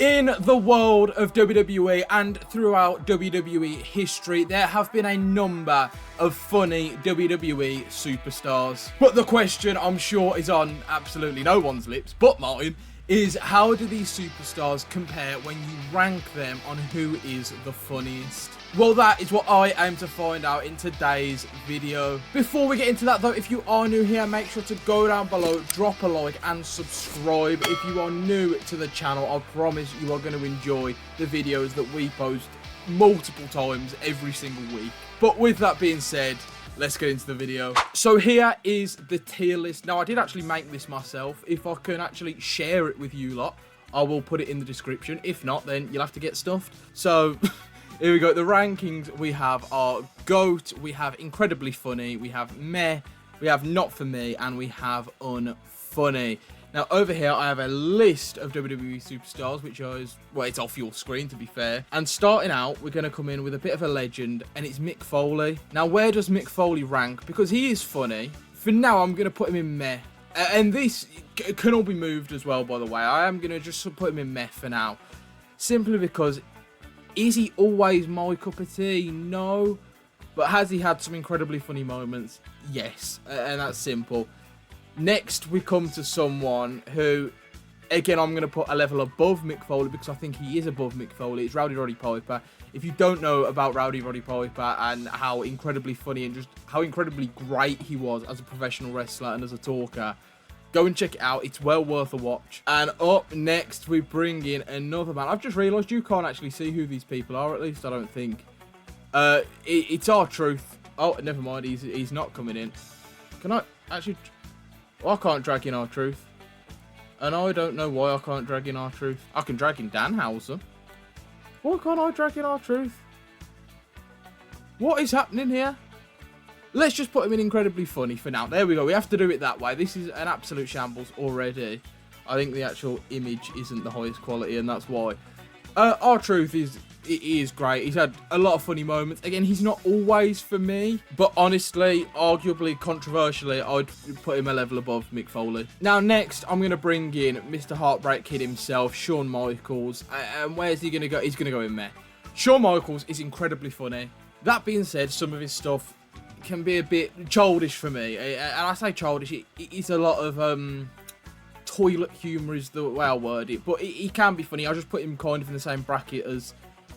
In the world of WWE and throughout WWE history, there have been a number of funny WWE superstars. But the question I'm sure is on absolutely no one's lips but mine is, how do these superstars compare when you rank them on who is the funniest? Well, that is what I aim to find out in today's video. Before we get into that though, if you are new here, make sure to go down below, drop a like and subscribe. If you are new to the channel, I promise you are going to enjoy the videos that we post multiple times every single week. But with that being said, let's get into the video. So here is the tier list. Now, I did actually make this myself. If I can actually share it with you lot, I will put it in the description. If not, then you'll have to get stuffed. So here we go. The rankings we have are GOAT, we have incredibly funny, we have meh, we have not for me, and we have unfunny. Now, over here, I have a list of WWE superstars, which is, well, it's off your screen, to be fair. And starting out, we're going to come in with a bit of a legend, and it's Mick Foley. Now, where does Mick Foley rank? Because he is funny. For now, I'm going to put him in meh. And this can all be moved as well, by the way. I am going to just put him in meh for now. Simply because, is he always my cup of tea? No. But has he had some incredibly funny moments? Yes. And that's simple. Next, we come to someone who, again, I'm going to put a level above Mick Foley because I think he is above Mick Foley. It's Rowdy Roddy Piper. If you don't know about Rowdy Roddy Piper and how incredibly funny and just how incredibly great he was as a professional wrestler and as a talker, go and check it out. It's well worth a watch. And up next, we bring in another man. I've just realised you can't actually see who these people are, at least I don't think. It's R-Truth. Oh, never mind. He's not coming in. Can I actually... Well, I can't drag in R-Truth. And I don't know why I can't drag in R-Truth. I can drag in Danhausen. Why can't I drag in R-Truth? What is happening here? Let's just put him in incredibly funny for now. There we go. We have to do it that way. This is an absolute shambles already. I think the actual image isn't the highest quality, and that's why. R-Truth is great. He's had a lot of funny moments. Again, he's not always for me, but honestly, arguably, controversially, I'd put him a level above Mick Foley. Now, next, I'm going to bring in Mr. Heartbreak Kid himself, Shawn Michaels. And where's he going to go? He's going to go in meh. Shawn Michaels is incredibly funny. That being said, some of his stuff can be a bit childish for me. And I say childish, it's a lot of... toilet humour is the way I word it, but he can be funny. I just put him kind of in the same bracket as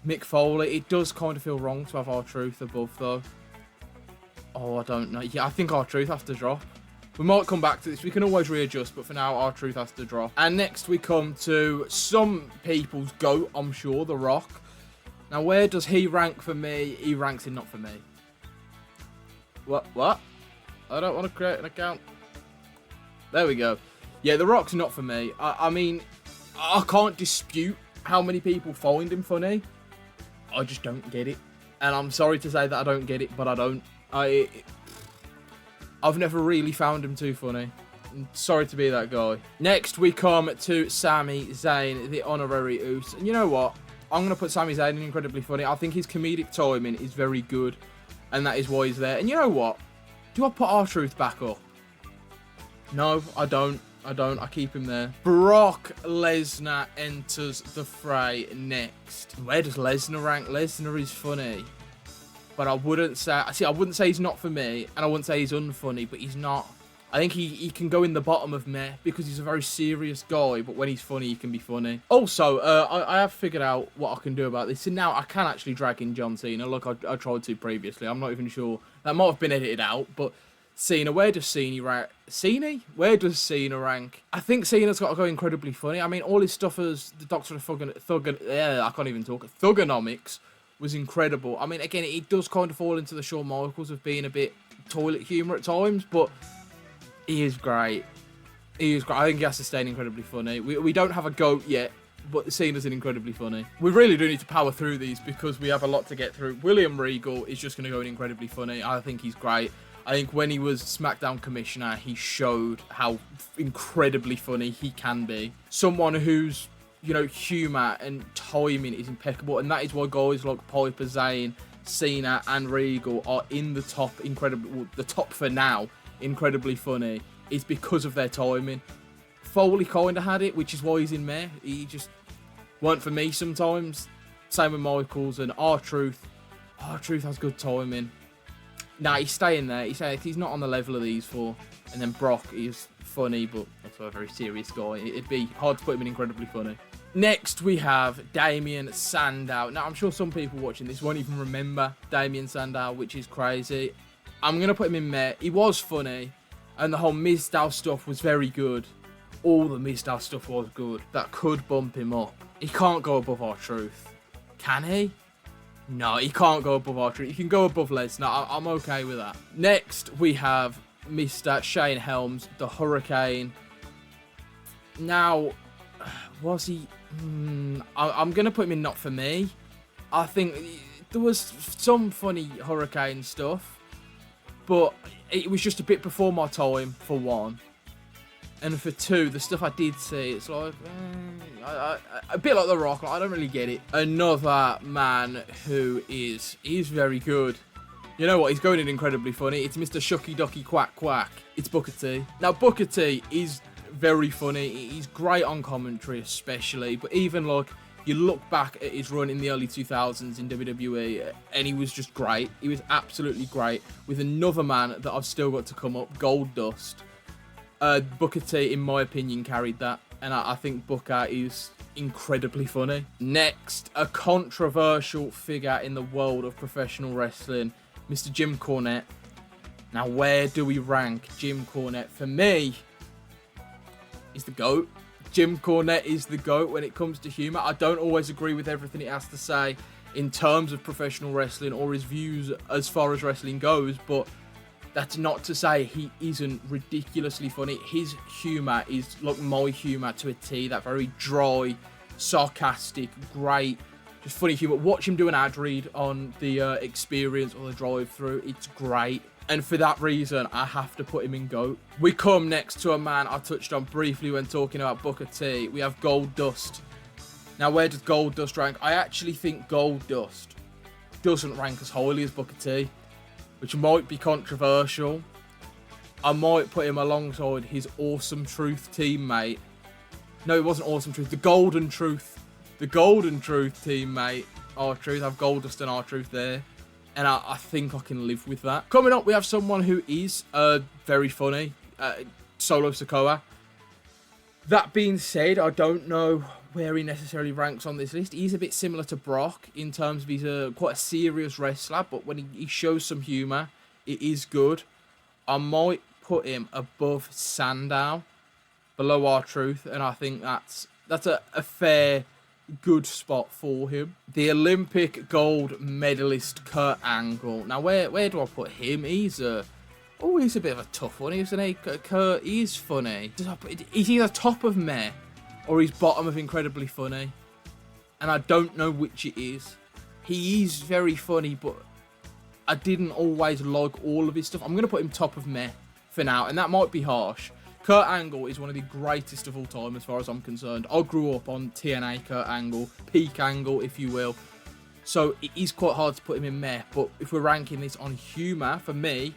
Mick Foley. It does kind of feel wrong to have R-Truth above, though. Oh, I don't know. Yeah, I think R-Truth has to drop. We might come back to this. We can always readjust, but for now, R-Truth has to drop. And next, we come to some people's GOAT, I'm sure, The Rock. Now, where does he rank for me? He ranks in not for me. What? I don't want to create an account. There we go. Yeah, The Rock's not for me. I mean, I can't dispute how many people find him funny. I just don't get it. And I'm sorry to say that I don't get it, but I don't. I've never really found him too funny. I'm sorry to be that guy. Next, we come to Sami Zayn, the honorary Uso. And you know what? I'm going to put Sami Zayn in incredibly funny. I think his comedic timing is very good. And that is why he's there. And you know what? Do I put R-Truth back up? No, I don't. I keep him there. Brock Lesnar enters the fray next. Where does Lesnar rank? Lesnar is funny. But I wouldn't say... See, I wouldn't say he's not for me. And I wouldn't say he's unfunny. But he's not... I think he can go in the bottom of meh. Because he's a very serious guy. But when he's funny, he can be funny. Also, I have figured out what I can do about this. And now I can actually drag in John Cena. Look, I tried to previously. I'm not even sure. That might have been edited out. But... Cena, where does Cena rank? Where does Cena rank? I think Cena's got to go incredibly funny. I mean, all his stuff as the Doctor of I can't even talk. Thugonomics was incredible. I mean, again, it does kind of fall into the Shawn Michaels of being a bit toilet humour at times, but he is great. He is great. I think he has to stay incredibly funny. We don't have a GOAT yet, but Cena's incredibly funny. We really do need to power through these because we have a lot to get through. William Regal is just going to go in incredibly funny. I think he's great. I think when he was SmackDown Commissioner, he showed how incredibly funny he can be. Someone whose, you know, humour and timing is impeccable. And that is why guys like Piper, Zayn, Cena and Regal are in the top, the top for now, incredibly funny, is because of their timing. Foley kind of had it, which is why he's in meh. weren't for me sometimes. Same with Michaels and R-Truth. R-Truth has good timing. Nah, he's staying there. He's not on the level of these four. And then Brock is funny, but also a very serious guy. It'd be hard to put him in incredibly funny. Next, we have Damien Sandow. Now, I'm sure some people watching this won't even remember Damien Sandow, which is crazy. I'm going to put him in there. He was funny, and the whole Mizdow stuff was very good. All the Mizdow stuff was good. That could bump him up. He can't go above R-Truth. Can he? No, he can't go above R-Truth. He can go above Lesnar. I'm okay with that. Next, we have Mr. Shane Helms, the Hurricane. Now, was he... I'm going to put him in not for me. I think there was some funny Hurricane stuff, but it was just a bit before my time, for one. And for two, the stuff I did see, it's like... a bit like The Rock. I don't really get it. Another man who is very good. You know what? He's going in incredibly funny. It's Mr. Shucky Ducky Quack Quack. It's Booker T. Now, Booker T is very funny. He's great on commentary, especially. But even, like, you look back at his run in the early 2000s in WWE, and he was just great. He was absolutely great. With another man that I've still got to come up, Goldust. Booker T, in my opinion, carried that. And I think Booker is incredibly funny. Next, a controversial figure in the world of professional wrestling, Mr. Jim Cornette. Now, where do we rank Jim Cornette? For me, he's the GOAT. Jim Cornette is the GOAT when it comes to humour. I don't always agree with everything he has to say in terms of professional wrestling or his views as far as wrestling goes, but that's not to say he isn't ridiculously funny. His humour is like my humour to a T. That very dry, sarcastic, great, just funny humour. Watch him do an ad read on the Experience or the drive-thru. It's great. And for that reason, I have to put him in GOAT. We come next to a man I touched on briefly when talking about Booker T. We have Goldust. Now, where does Goldust rank? I actually think Goldust doesn't rank as highly as Booker T, which might be controversial. I might put him alongside his Awesome Truth teammate. No, it wasn't Awesome Truth. The Golden Truth. The Golden Truth teammate, R-Truth. I have Goldust and R-Truth there. And I think I can live with that. Coming up, we have someone who is very funny. Solo Sikoa. That being said, I don't know where he necessarily ranks on this list. He's a bit similar to Brock in terms of he's quite a serious wrestler, but when he shows some humour, it is good. I might put him above Sandow, below R-Truth, and I think that's a fair, good spot for him. The Olympic gold medalist Kurt Angle. Now, where do I put him? He's a bit of a tough one, isn't he? Kurt, he's funny. He's either top of meh or he's bottom of incredibly funny. And I don't know which it is. He is very funny, but I didn't always like all of his stuff. I'm going to put him top of meh for now, and that might be harsh. Kurt Angle is one of the greatest of all time as far as I'm concerned. I grew up on TNA Kurt Angle, peak Angle, if you will. So it is quite hard to put him in meh, but if we're ranking this on humour, for me,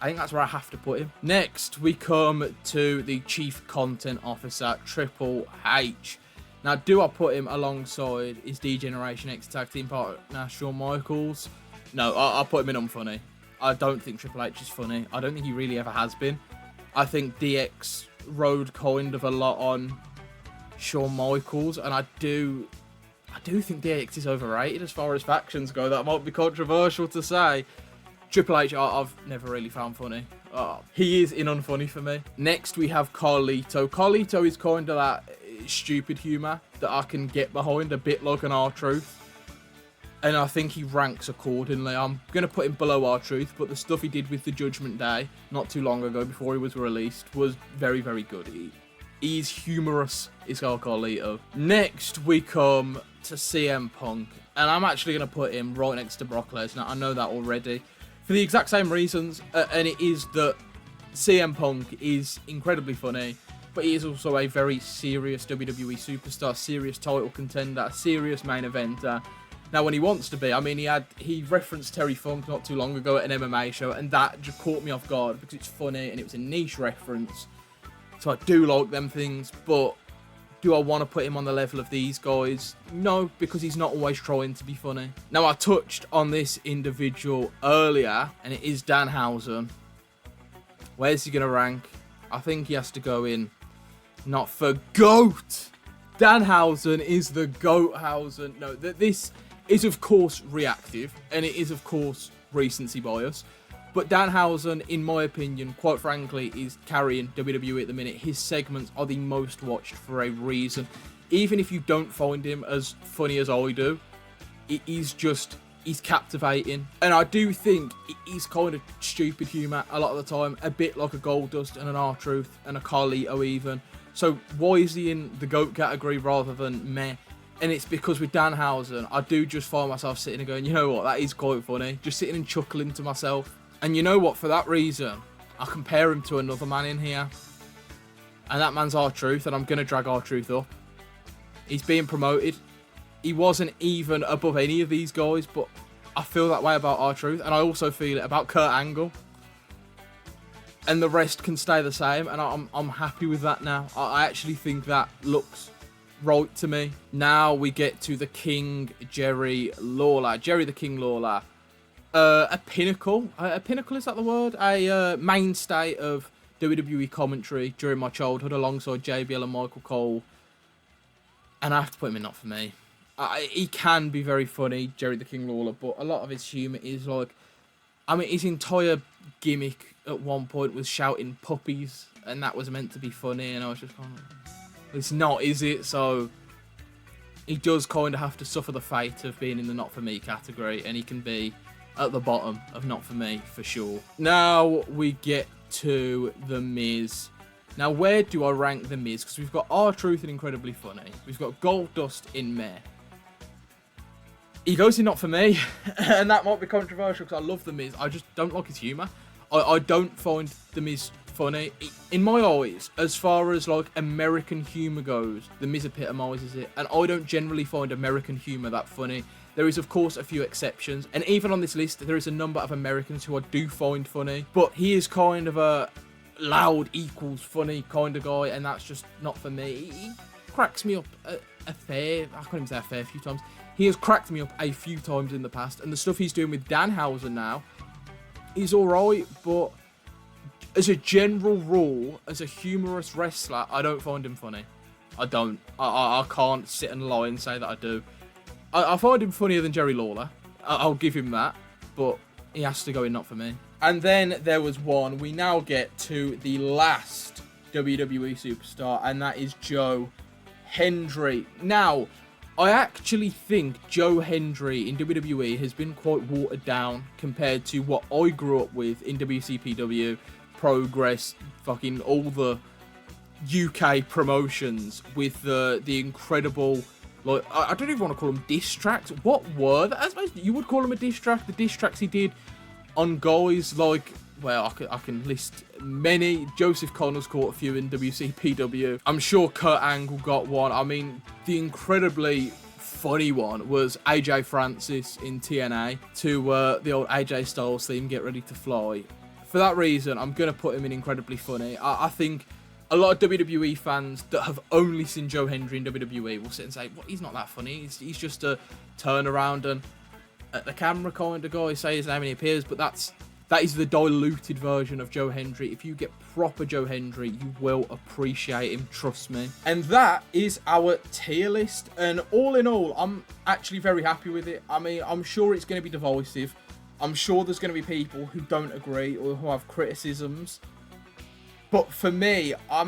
I think that's where I have to put him. Next, we come to the Chief Content Officer, Triple H. Now, do I put him alongside his D-Generation X Tag Team partner, Shawn Michaels? No, I'll put him in unfunny. I don't think Triple H is funny. I don't think he really ever has been. I think DX rode kind of a lot on Shawn Michaels, and I do think DX is overrated as far as factions go. That might be controversial to say. Triple H, I've never really found funny. He is in unfunny for me. Next, we have Carlito. Carlito is kind of that stupid humour that I can get behind, a bit like an R-Truth. And I think he ranks accordingly. I'm going to put him below R-Truth, but the stuff he did with the Judgment Day not too long ago before he was released was very, very good. He's humorous, is Carlito. Next, we come to CM Punk. And I'm actually going to put him right next to Brock Lesnar. I know that already. For the exact same reasons, and it is that CM Punk is incredibly funny, but he is also a very serious WWE superstar, serious title contender, serious main eventer. Now, when he wants to be, I mean, he referenced Terry Funk not too long ago at an MMA show, and that just caught me off guard because it's funny and it was a niche reference. So I do like them things, but Do I want to put him on the level of these guys? No, because he's not always trying to be funny. Now, I touched on this individual earlier, and it is Danhausen. Where's he going to rank? I think he has to go in, not for GOAT. Danhausen is the GOAThausen. No, this is, of course, reactive, and it is, of course, recency bias. But Danhausen, in my opinion, quite frankly, is carrying WWE at the minute. His segments are the most watched for a reason. Even if you don't find him as funny as I do, he's captivating. And I do think he's kind of stupid humour a lot of the time. A bit like a Goldust and an R-Truth and a Carlito even. So why is he in the GOAT category rather than meh? And it's because with Danhausen, I do just find myself sitting and going, you know what, that is quite funny. Just sitting and chuckling to myself. And you know what, for that reason, I compare him to another man in here. And that man's R-Truth, and I'm going to drag R-Truth up. He's being promoted. He wasn't even above any of these guys, but I feel that way about R-Truth. And I also feel it about Kurt Angle. And the rest can stay the same, and I'm happy with that now. I actually think that looks right to me. Now we get to the King, Jerry Lawler. Jerry the King Lawler. A pinnacle. A pinnacle, is that the word? A mainstay of WWE commentary during my childhood alongside JBL and Michael Cole. And I have to put him in Not For Me. He can be very funny, Jerry the King Lawler, but a lot of his humour is like... I mean, his entire gimmick at one point was shouting puppies, and that was meant to be funny, and I was just kind of... It's not, is it? So... He does kind of have to suffer the fate of being in the Not For Me category, and he can be at the bottom of Not For Me, for sure. Now we get to The Miz. Now, where do I rank The Miz? Because we've got R-Truth in Incredibly Funny. We've got Goldust in Meh. He goes in Not For Me, and that might be controversial because I love The Miz. I just don't like his humour. I don't find The Miz funny. In my eyes, as far as like American humour goes, The Miz epitomises it. And I don't generally find American humour that funny. There is, of course, a few exceptions. And even on this list, there is a number of Americans who I do find funny. But he is kind of a loud equals funny kind of guy, and that's just not for me. He cracks me up I can't even say a fair few times. He has cracked me up a few times in the past. And the stuff he's doing with Danhausen now is alright, but as a general rule, as a humorous wrestler, I don't find him funny. I don't. I can't sit and lie and say that I do. I find him funnier than Jerry Lawler. I'll give him that, but he has to go in Not For Me. And then there was one. We now get to the last WWE superstar, and that is Joe Hendry. Now, I actually think Joe Hendry in WWE has been quite watered down compared to what I grew up with in WCPW, Progress, fucking all the UK promotions with the incredible... Like, I don't even want to call them diss tracks. What were they? I suppose you would call them a diss track. The diss tracks he did on guys like, well, I can list many. Joseph Connors caught a few in WCPW. I'm sure Kurt Angle got one. I mean, the incredibly funny one was AJ Francis in TNA to the old AJ Styles theme, Get Ready to Fly. For that reason, I'm going to put him in incredibly funny. I think... A lot of WWE fans that have only seen Joe Hendry in WWE will sit and say, "What? He's not that funny. He's just a turnaround and at the camera kind of guy. Say his name and he appears." But that is the diluted version of Joe Hendry. If you get proper Joe Hendry, you will appreciate him. Trust me. And that is our tier list. And all in all, I'm actually very happy with it. I mean, I'm sure it's going to be divisive. I'm sure there's going to be people who don't agree or who have criticisms. But for me, I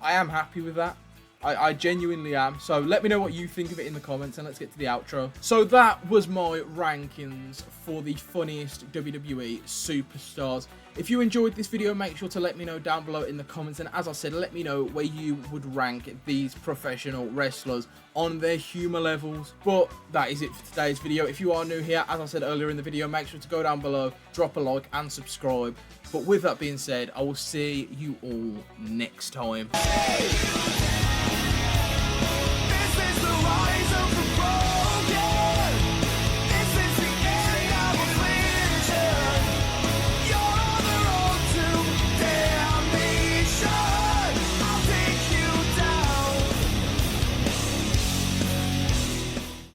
am happy with that. I genuinely am. So let me know what you think of it in the comments, and let's get to the outro. So that was my rankings for the funniest WWE superstars. If you enjoyed this video, make sure to let me know down below in the comments. And as I said, let me know where you would rank these professional wrestlers on their humour levels. But that is it for today's video. If you are new here, as I said earlier in the video, make sure to go down below, drop a like and subscribe. But with that being said, I will see you all next time.